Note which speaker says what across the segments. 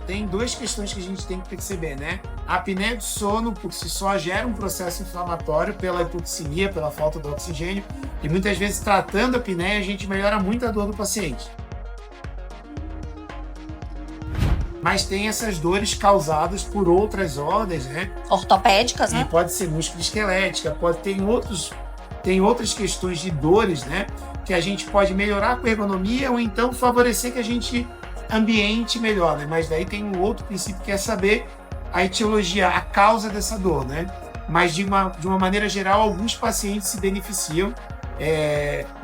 Speaker 1: tem duas questões que a gente tem que perceber, né? A apneia do sono, por si só, gera um processo inflamatório pela hipoxemia, pela falta do oxigênio, e muitas vezes, tratando a apneia, a gente melhora muito a dor do paciente. Mas tem essas dores causadas por outras ordens, né?
Speaker 2: Ortopédicas, né?
Speaker 1: E pode ser musculoesquelética, tem outras questões de dores, né? Que a gente pode melhorar com a ergonomia ou então favorecer que a gente ambiente melhor, né? Mas daí tem um outro princípio que é saber a etiologia, a causa dessa dor, né? Mas de uma maneira geral, alguns pacientes se beneficiam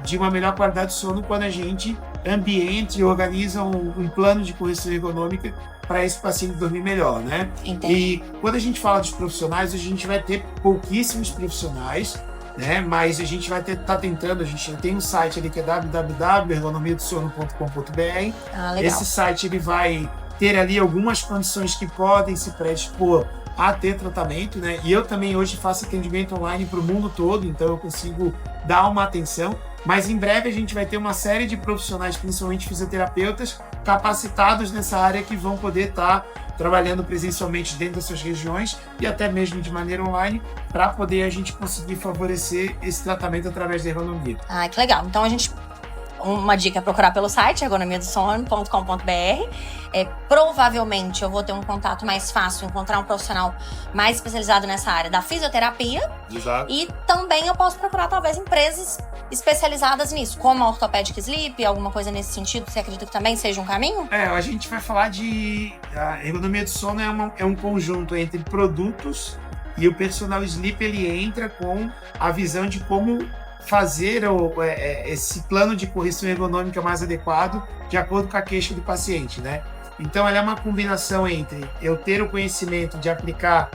Speaker 1: de uma melhor qualidade de sono quando a gente ambiente e organiza um plano de correção ergonômica para esse paciente dormir melhor, né?
Speaker 2: Entendi.
Speaker 1: E quando a gente fala dos profissionais, a gente vai ter pouquíssimos profissionais, né? Mas a gente vai tá tentando, a gente tem um site ali que é www.ergonomiadosono.com.br.
Speaker 2: Ah, legal.
Speaker 1: Esse site ele vai ter ali algumas condições que podem se predispor a ter tratamento, né? E eu também hoje faço atendimento online para o mundo todo, então eu consigo dar uma atenção. Mas em breve a gente vai ter uma série de profissionais, principalmente fisioterapeutas, capacitados nessa área que vão poder estar trabalhando presencialmente dentro das suas regiões e até mesmo de maneira online para poder a gente conseguir favorecer esse tratamento através da ergonomia.
Speaker 2: Ah, que legal. Então uma dica é procurar pelo site ergonomiadosono.com.br. Provavelmente eu vou ter um contato mais fácil, encontrar um profissional mais especializado nessa área da fisioterapia.
Speaker 1: Exato.
Speaker 2: E também eu posso procurar talvez empresas especializadas nisso, como a Orthopedic Sleep, alguma coisa nesse sentido. Você acredita que também seja um caminho?
Speaker 1: A gente vai falar a ergonomia do sono é um conjunto entre produtos, e o personal sleep ele entra com a visão de como fazer esse plano de correção ergonômica mais adequado de acordo com a queixa do paciente, né? Então, ela é uma combinação entre eu ter o conhecimento de aplicar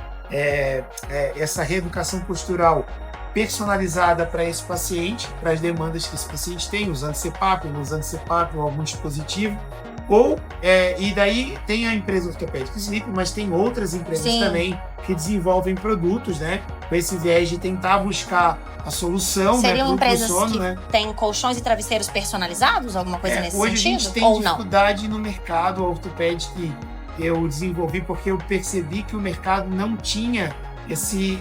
Speaker 1: essa reeducação postural personalizada para esse paciente, para as demandas que esse paciente tem, usando CPAP, não usando CPAP ou algum dispositivo. E daí tem a empresa Orthopedic Sleep, mas tem outras empresas
Speaker 2: Sim.
Speaker 1: também que desenvolvem produtos, né? Com esse viés de tentar buscar a solução,
Speaker 2: Seriam
Speaker 1: né,
Speaker 2: empresas
Speaker 1: pro sono,
Speaker 2: que
Speaker 1: né?
Speaker 2: têm colchões e travesseiros personalizados, alguma coisa nesse
Speaker 1: hoje
Speaker 2: sentido?
Speaker 1: a gente tem
Speaker 2: Ou não?
Speaker 1: dificuldade no mercado ortopédico que eu desenvolvi porque eu percebi que o mercado não tinha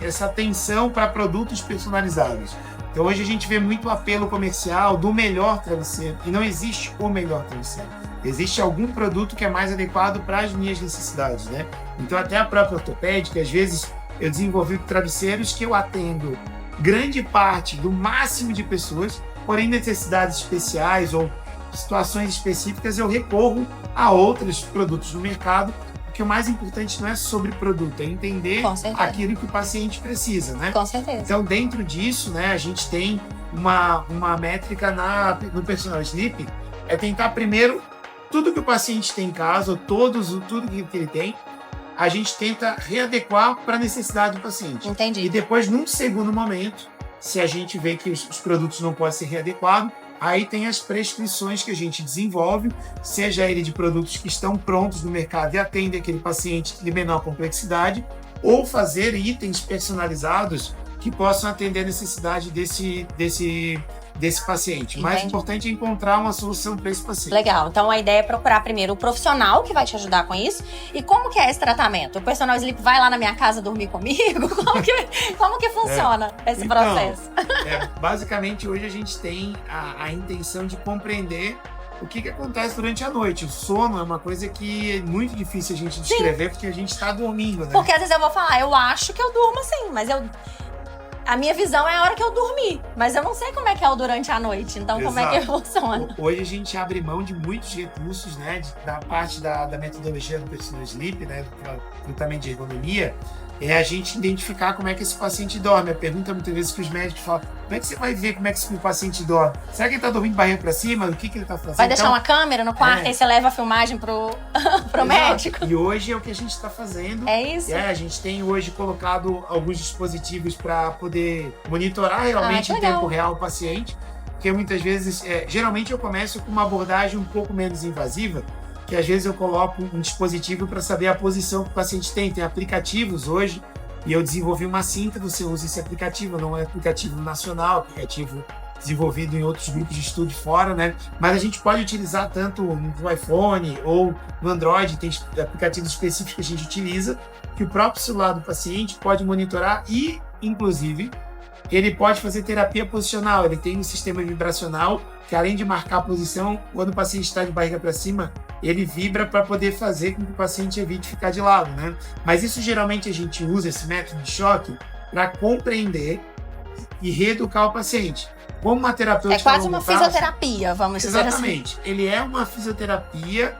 Speaker 1: essa atenção para produtos personalizados. Então hoje a gente vê muito apelo comercial do melhor travesseiro e não existe o melhor travesseiro. Existe algum produto que é mais adequado para as minhas necessidades, né? Então até a própria ortopédica, às vezes eu desenvolvi travesseiros que eu atendo grande parte do máximo de pessoas, porém necessidades especiais ou situações específicas eu recorro a outros produtos no mercado, porque o mais importante não é sobre produto, é entender aquilo que o paciente precisa, né?
Speaker 2: Com certeza.
Speaker 1: Então dentro disso, né, a gente tem uma métrica no personal sleep, é tentar primeiro tudo que o paciente tem em casa, tudo que ele tem, a gente tenta readequar para a necessidade do paciente.
Speaker 2: Entendi.
Speaker 1: E depois, num segundo momento, se a gente vê que os produtos não podem ser readequados, aí tem as prescrições que a gente desenvolve, seja ele de produtos que estão prontos no mercado e atendem aquele paciente de menor complexidade, ou fazer itens personalizados que possam atender a necessidade desse paciente. O mais importante é encontrar uma solução para esse paciente.
Speaker 2: Legal. Então a ideia é procurar primeiro o profissional que vai te ajudar com isso. E como que é esse tratamento? O personal sleep vai lá na minha casa dormir comigo? Como que funciona esse processo?
Speaker 1: Basicamente hoje a gente tem a intenção de compreender o que acontece durante a noite. O sono é uma coisa que é muito difícil a gente descrever. Sim. Porque a gente está dormindo, né?
Speaker 2: Porque às vezes eu vou falar, eu acho que eu durmo sim, mas a minha visão é a hora que eu dormi, mas eu não sei como é que é o durante a noite, então
Speaker 1: Exato.
Speaker 2: Como é que funciona?
Speaker 1: Hoje a gente abre mão de muitos recursos, né, da parte da metodologia do personal sleep, né, do tratamento de ergonomia, é a gente identificar como é que esse paciente dorme. A pergunta muitas vezes que os médicos falam, como é que você vai ver como é que o paciente dorme? Será que ele está dormindo de barriga para cima? O que ele está fazendo?
Speaker 2: Vai deixar uma câmera no quarto e você leva a filmagem pro médico?
Speaker 1: E hoje é o que a gente está fazendo.
Speaker 2: É isso?
Speaker 1: A gente tem hoje colocado alguns dispositivos para poder monitorar realmente em tempo real o paciente, porque muitas vezes, geralmente eu começo com uma abordagem um pouco menos invasiva, que às vezes eu coloco um dispositivo para saber a posição que o paciente tem. Tem aplicativos hoje, e eu desenvolvi uma cinta, você usa esse aplicativo, não é aplicativo nacional, aplicativo desenvolvido em outros grupos de estudo fora, né? Mas a gente pode utilizar tanto no iPhone ou no Android, tem aplicativos específicos que a gente utiliza, que o próprio celular do paciente pode monitorar e, inclusive, ele pode fazer terapia posicional. Ele tem um sistema vibracional que, além de marcar a posição, quando o paciente está de barriga para cima, ele vibra para poder fazer com que o paciente evite ficar de lado, né? Mas isso, geralmente, a gente usa esse método de choque para compreender e reeducar o paciente. Como uma terapeuta...
Speaker 2: É quase uma fisioterapia, vamos dizer assim.
Speaker 1: Exatamente. Ele é uma fisioterapia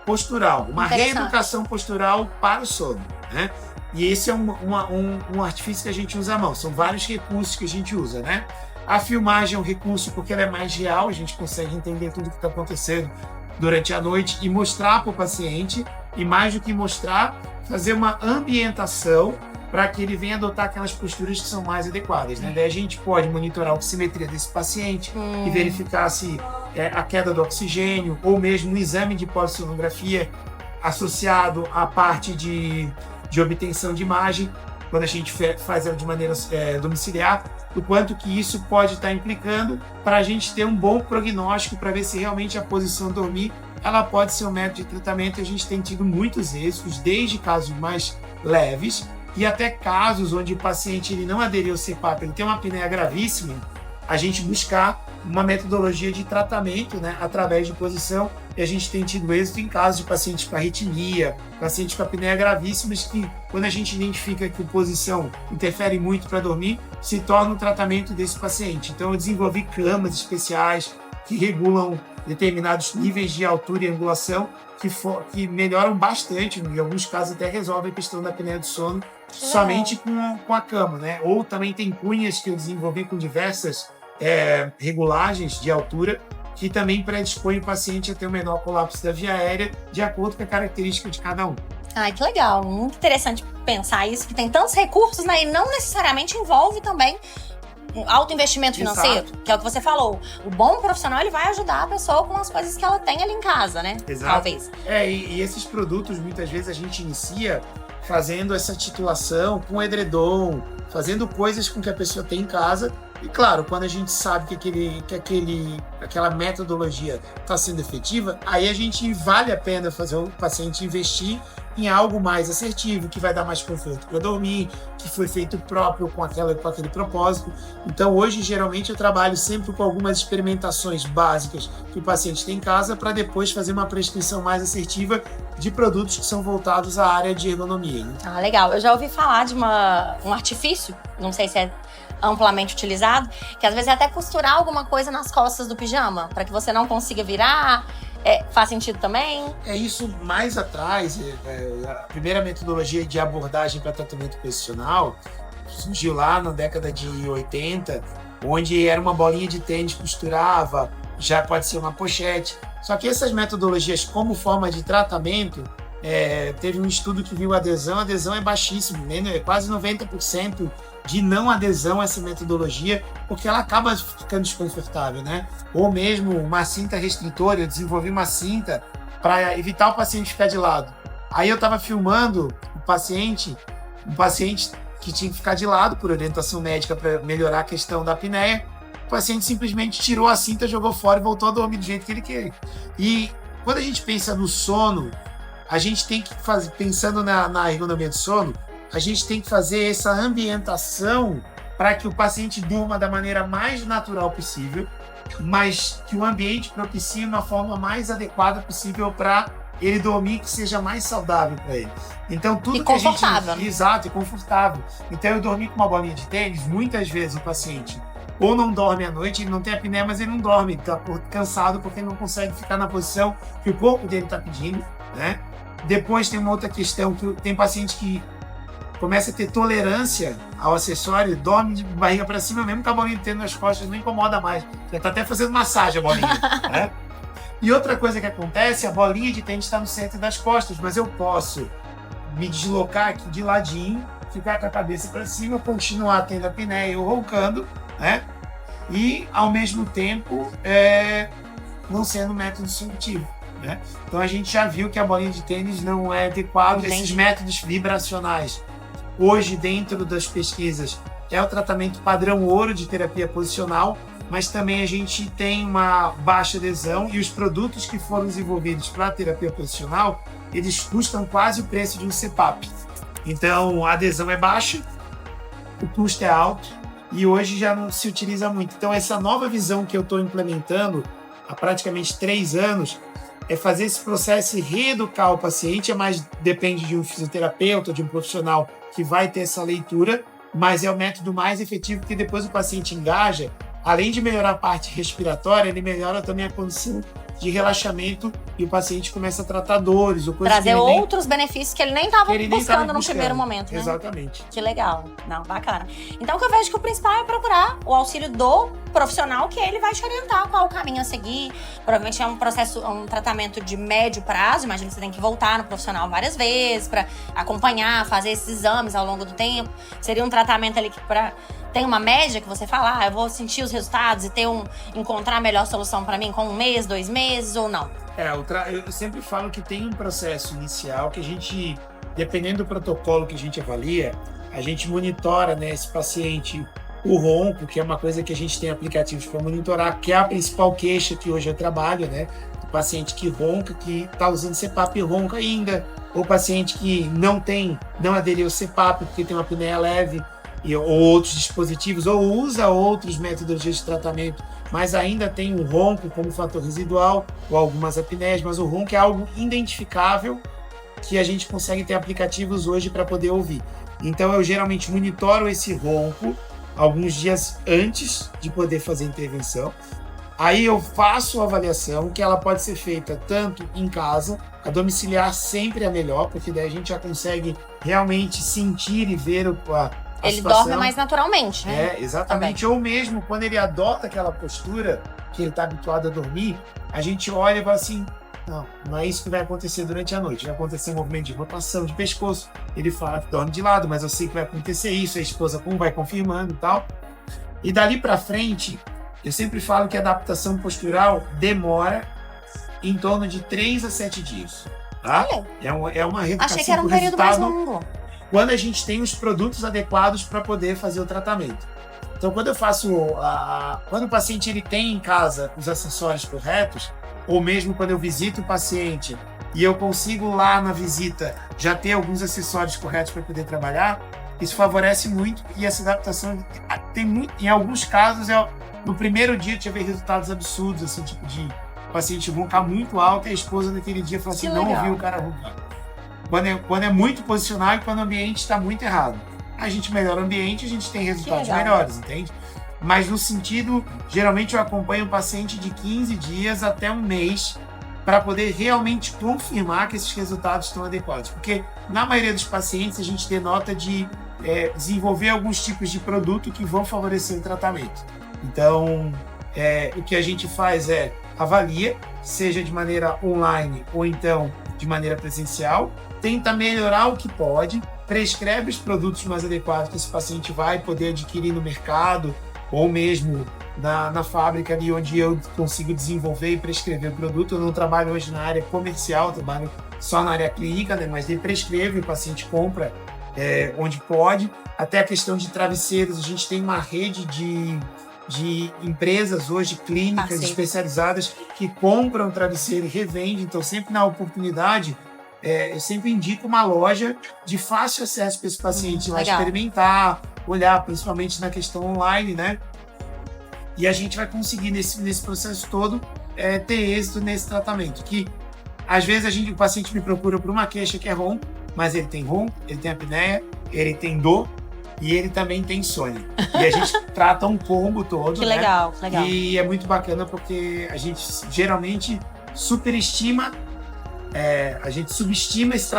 Speaker 1: postural, uma reeducação postural para o sono, né? E esse é um artifício que a gente usa à mão. São vários recursos que a gente usa, né? A filmagem é um recurso porque ela é mais real, a gente consegue entender tudo que está acontecendo durante a noite e mostrar para o paciente, e mais do que mostrar, fazer uma ambientação para que ele venha adotar aquelas posturas que são mais adequadas, né? Daí a gente pode monitorar a oximetria desse paciente e verificar se a queda do oxigênio ou mesmo um exame de pós-sonografia associado à parte de obtenção de imagem, quando a gente faz ela de maneira domiciliar, o quanto que isso pode estar implicando para a gente ter um bom prognóstico para ver se realmente a posição dormir ela pode ser um método de tratamento. A gente tem tido muitos êxitos, desde casos mais leves e até casos onde o paciente ele não aderiu ao CPAP, ele tem uma apneia gravíssima, a gente buscar uma metodologia de tratamento, né, através de posição, e a gente tem tido êxito em casos de pacientes com arritmia, pacientes com apneia gravíssimas, que quando a gente identifica que a posição interfere muito para dormir, se torna o tratamento desse paciente. Então eu desenvolvi camas especiais que regulam determinados níveis de altura e angulação, que melhoram bastante, em alguns casos até resolvem a questão da apneia do sono, somente com a cama, né? Ou também tem cunhas que eu desenvolvi com diversas regulagens de altura, que também predispõe o paciente a ter um menor colapso da via aérea, de acordo com a característica de cada um.
Speaker 2: Ai, que legal. Muito interessante pensar isso, que tem tantos recursos, né? E não necessariamente envolve também um alto investimento financeiro, que é o que você falou. O bom profissional, ele vai ajudar a pessoa com as coisas que ela tem ali em casa, né?
Speaker 1: Exato.
Speaker 2: Talvez.
Speaker 1: E esses produtos, muitas vezes, a gente inicia fazendo essa titulação com edredom, fazendo coisas com que a pessoa tem em casa. E claro, quando a gente sabe que aquela metodologia está sendo efetiva, aí a gente vale a pena fazer o paciente investir em algo mais assertivo, que vai dar mais conforto para dormir, que foi feito próprio com aquele propósito. Então hoje, geralmente, eu trabalho sempre com algumas experimentações básicas que o paciente tem em casa, para depois fazer uma prescrição mais assertiva de produtos que são voltados à área de ergonomia, né?
Speaker 2: Ah, legal. Eu já ouvi falar de um artifício, não sei se é amplamente utilizado, que às vezes é até costurar alguma coisa nas costas do pijama, para que você não consiga virar. Faz sentido também?
Speaker 1: Isso mais atrás, a primeira metodologia de abordagem para tratamento posicional surgiu lá na década de 80, onde era uma bolinha de tênis, costurava, já pode ser uma pochete. Só que essas metodologias como forma de tratamento, teve um estudo que viu a adesão é baixíssimo, é quase 90% de não adesão a essa metodologia, porque ela acaba ficando desconfortável, né? Ou mesmo uma cinta restritora, eu desenvolvi uma cinta para evitar o paciente ficar de lado. Aí eu estava filmando um paciente que tinha que ficar de lado por orientação médica para melhorar a questão da apneia. O paciente simplesmente tirou a cinta, jogou fora e voltou a dormir do jeito que ele queria. E quando a gente pensa no sono, a gente tem que fazer, pensando na ergonomia do sono, a gente tem que fazer essa ambientação para que o paciente durma da maneira mais natural possível, mas que o ambiente propicie uma forma mais adequada possível para ele dormir, que seja mais saudável para ele. Então tudo
Speaker 2: e
Speaker 1: que
Speaker 2: confortável.
Speaker 1: a gente... Exato, e confortável. Então eu dormi com uma bolinha de tênis, muitas vezes o paciente ou não dorme à noite, ele não tem apneia, mas ele não dorme, está cansado porque ele não consegue ficar na posição que o corpo dele está pedindo, né? Depois tem uma outra questão, que tem paciente que começa a ter tolerância ao acessório, dorme de barriga para cima, mesmo com a bolinha tendo nas costas, não incomoda mais. Já está até fazendo massagem a bolinha, né? E outra coisa que acontece, a bolinha de tênis está no centro das costas, mas eu posso me deslocar aqui de ladinho, ficar com a cabeça para cima, continuar tendo a apneia ou roncando, né? E, ao mesmo tempo, não sendo método subjetivo, né? Então a gente já viu que a bolinha de tênis não é adequado. Esses métodos vibracionais, hoje, dentro das pesquisas, é o tratamento padrão ouro de terapia posicional, mas também a gente tem uma baixa adesão e os produtos que foram desenvolvidos para a terapia posicional, eles custam quase o preço de um CPAP. Então, a adesão é baixa, o custo é alto e hoje já não se utiliza muito. Então, essa nova visão que eu estou implementando há praticamente 3 anos é fazer esse processo e reeducar o paciente, mas depende de um fisioterapeuta, de um profissional que vai ter essa leitura, mas é o método mais efetivo porque depois o paciente engaja. Além de melhorar a parte respiratória, ele melhora também a condição de relaxamento e o paciente começa a tratar dores. Ou coisas
Speaker 2: trazer outros benefícios que ele nem estava buscando no primeiro momento, né?
Speaker 1: Exatamente.
Speaker 2: Que legal. Não, bacana. Então, o que eu vejo que o principal é procurar o auxílio do profissional, que ele vai te orientar qual o caminho a seguir. Provavelmente é um processo, um tratamento de médio prazo. Imagina que você tem que voltar no profissional várias vezes para acompanhar, fazer esses exames ao longo do tempo. Seria um tratamento ali que tem uma média que você fala, eu vou sentir os resultados e encontrar a melhor solução para mim com 1 mês, 2 meses ou não?
Speaker 1: Eu sempre falo que tem um processo inicial que a gente, dependendo do protocolo que a gente avalia, a gente monitora, né, esse paciente, o ronco, que é uma coisa que a gente tem aplicativos para monitorar, que é a principal queixa que hoje eu trabalho, né? O paciente que ronca, que está usando CPAP e ronca ainda, ou paciente que não aderiu ao CPAP porque tem uma apneia leve, ou outros dispositivos, ou usa outros metodologias de tratamento, mas ainda tem o ronco como fator residual, ou algumas apneias, mas o ronco é algo identificável que a gente consegue ter aplicativos hoje para poder ouvir. Então eu geralmente monitoro esse ronco alguns dias antes de poder fazer a intervenção. Aí eu faço a avaliação, que ela pode ser feita tanto em casa, a domiciliar sempre é melhor, porque daí a gente já consegue realmente sentir e ver
Speaker 2: ele dorme mais naturalmente, né?
Speaker 1: Exatamente. Também. Ou mesmo quando ele adota aquela postura que ele está habituado a dormir, a gente olha e fala assim, não é isso que vai acontecer durante a noite. Vai acontecer um movimento de rotação de pescoço. Ele fala que dorme de lado, mas eu sei que vai acontecer isso. A esposa vai confirmando e tal. E dali para frente, eu sempre falo que a adaptação postural demora em torno de 3 a 7 dias. Tá? É uma reeducação.
Speaker 2: Achei que era um período mais longo.
Speaker 1: Quando a gente tem os produtos adequados para poder fazer o tratamento. Então, quando eu faço quando o paciente ele tem em casa os acessórios corretos, ou mesmo quando eu visito o paciente e eu consigo lá na visita já ter alguns acessórios corretos para poder trabalhar, isso favorece muito e essa adaptação tem muito, em alguns casos, no primeiro dia eu tive resultados absurdos, assim, tipo de paciente roncar muito alto e a esposa naquele dia falou assim, não ouviu o cara roncar. Quando é muito posicional e quando o ambiente está muito errado. A gente melhora o ambiente, a gente tem resultados melhores, entende? Mas no sentido, geralmente eu acompanho o paciente de 15 dias até 1 mês para poder realmente confirmar que esses resultados estão adequados. Porque na maioria dos pacientes a gente denota de desenvolver alguns tipos de produto que vão favorecer o tratamento. Então, o que a gente faz é avalia, seja de maneira online ou então de maneira presencial, tenta melhorar o que pode, prescreve os produtos mais adequados que esse paciente vai poder adquirir no mercado ou mesmo na fábrica ali onde eu consigo desenvolver e prescrever o produto. Eu não trabalho hoje na área comercial, trabalho só na área clínica, né? Mas ele prescreve, o paciente compra onde pode. Até a questão de travesseiros, a gente tem uma rede de empresas hoje, clínicas especializadas que compram travesseiro e revendem, então sempre na oportunidade eu sempre indico uma loja de fácil acesso para esse paciente lá experimentar, olhar, principalmente na questão online, né? E a gente vai conseguir nesse processo todo ter êxito nesse tratamento, que às vezes o paciente me procura por uma queixa que é ronco, mas ele tem ronco, ele tem apneia, ele tem dor, e ele também tem insônia. E a gente trata um combo todo,
Speaker 2: que legal,
Speaker 1: né?
Speaker 2: Que legal.
Speaker 1: E é muito bacana porque a gente geralmente subestima esse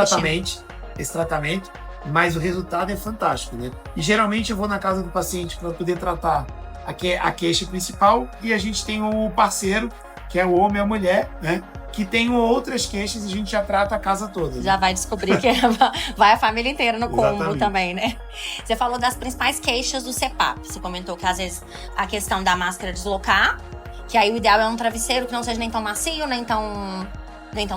Speaker 1: tratamento, mas o resultado é fantástico, né? E geralmente eu vou na casa do paciente para poder tratar a queixa principal e a gente tem o parceiro, que é o homem e a mulher, né? Que tem outras queixas e a gente já trata a casa toda. Né?
Speaker 2: Já vai descobrir que vai a família inteira no combo também, né? Você falou das principais queixas do CPAP. Você comentou que às vezes a questão da máscara deslocar, que aí o ideal é um travesseiro que não seja nem tão macio, nem tão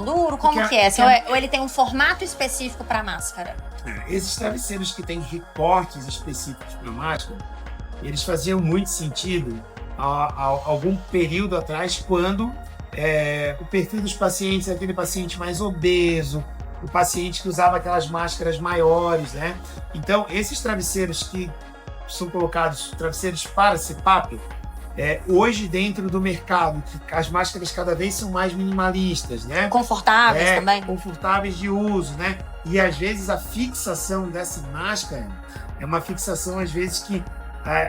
Speaker 2: duro. Como que é? Ou ele tem um formato específico para máscara?
Speaker 1: Esses travesseiros que têm recortes específicos para máscara, eles faziam muito sentido há algum período atrás, quando o perfil dos pacientes é aquele paciente mais obeso, o paciente que usava aquelas máscaras maiores, né? Então, esses travesseiros que são colocados, travesseiros para CPAP, hoje dentro do mercado, as máscaras cada vez são mais minimalistas, né?
Speaker 2: Confortáveis também.
Speaker 1: Confortáveis de uso, né? E às vezes a fixação dessa máscara é uma fixação, às vezes, que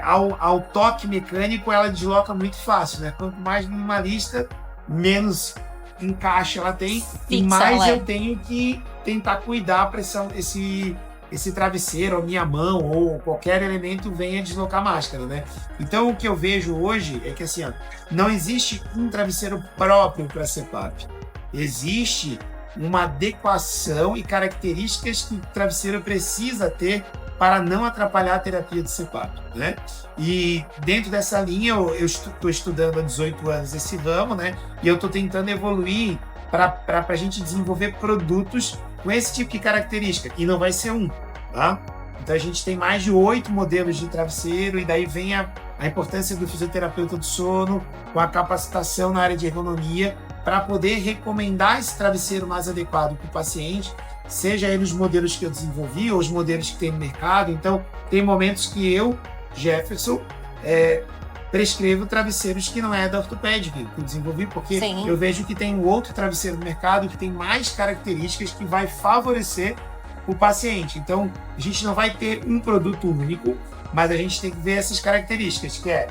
Speaker 1: ao toque mecânico ela desloca muito fácil, né? Quanto mais minimalista, menos encaixe ela tem, e mais eu tenho que tentar cuidar para esse travesseiro, a minha mão ou qualquer elemento venha deslocar a máscara, né? Então o que eu vejo hoje é que assim, não existe um travesseiro próprio para CPAP. Existe uma adequação e características que o travesseiro precisa ter para não atrapalhar a terapia de CPAP, né? E dentro dessa linha, eu estou estudando há 18 anos esse ramo, né? E eu estou tentando evoluir para a gente desenvolver produtos com esse tipo de característica. E não vai ser um, tá? Então a gente tem mais de 8 modelos de travesseiro, e daí vem a importância do fisioterapeuta do sono, com a capacitação na área de ergonomia, para poder recomendar esse travesseiro mais adequado para o paciente, seja aí nos modelos que eu desenvolvi ou os modelos que tem no mercado. Então, tem momentos que eu, Jefferson, prescrevo travesseiros que não é da ortopédica, que eu desenvolvi, porque eu vejo que tem um outro travesseiro no mercado que tem mais características que vai favorecer o paciente. Então, a gente não vai ter um produto único, mas a gente tem que ver essas características, que é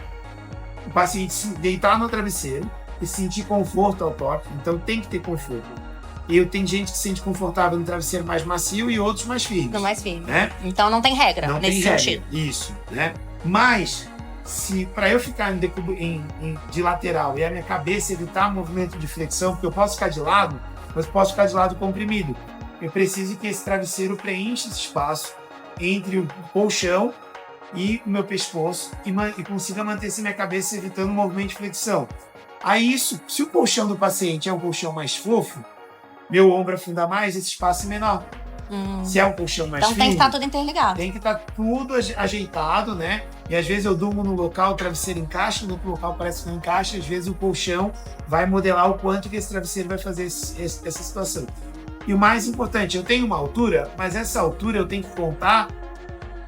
Speaker 1: o paciente se deitar no travesseiro e sentir conforto ao toque. Então, tem que ter conforto. E tem gente que se sente confortável no travesseiro mais macio e outros mais firmes.
Speaker 2: No mais firme.
Speaker 1: Né?
Speaker 2: Então não tem regra nesse sentido.
Speaker 1: Isso, né? Mas, se para eu ficar de lateral e a minha cabeça evitar movimento de flexão, porque eu posso ficar de lado, mas posso ficar de lado comprimido. Eu preciso que esse travesseiro preencha esse espaço entre o colchão e o meu pescoço e consiga manter minha cabeça evitando o movimento de flexão. Aí isso, se o colchão do paciente é um colchão mais fofo, meu ombro afunda mais, esse espaço é menor. Se é um colchão mais firme,
Speaker 2: tem que estar tudo interligado.
Speaker 1: Tem que estar tudo ajeitado, né? E às vezes eu durmo no local, o travesseiro encaixa, no outro local parece que não encaixa. Às vezes o colchão vai modelar o quanto que esse travesseiro vai fazer essa situação. E o mais importante, eu tenho uma altura, mas essa altura eu tenho que contar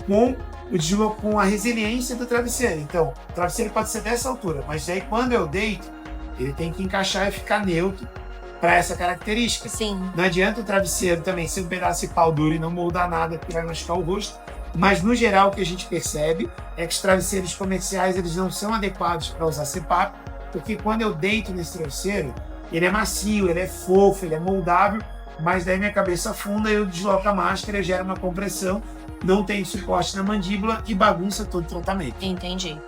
Speaker 1: com a resiliência do travesseiro. Então, o travesseiro pode ser dessa altura, mas aí quando eu deito, ele tem que encaixar e ficar neutro para essa característica.
Speaker 2: Sim.
Speaker 1: Não adianta o travesseiro também ser um pedaço de pau duro e não moldar nada, porque vai machucar o rosto. Mas, no geral, o que a gente percebe é que os travesseiros comerciais eles não são adequados para usar CPAP, porque quando eu deito nesse travesseiro, ele é macio, ele é fofo, ele é moldável, mas daí minha cabeça afunda, eu desloco a máscara, eu gero uma compressão, não tem suporte na mandíbula e bagunça todo o tratamento.
Speaker 2: Entendi.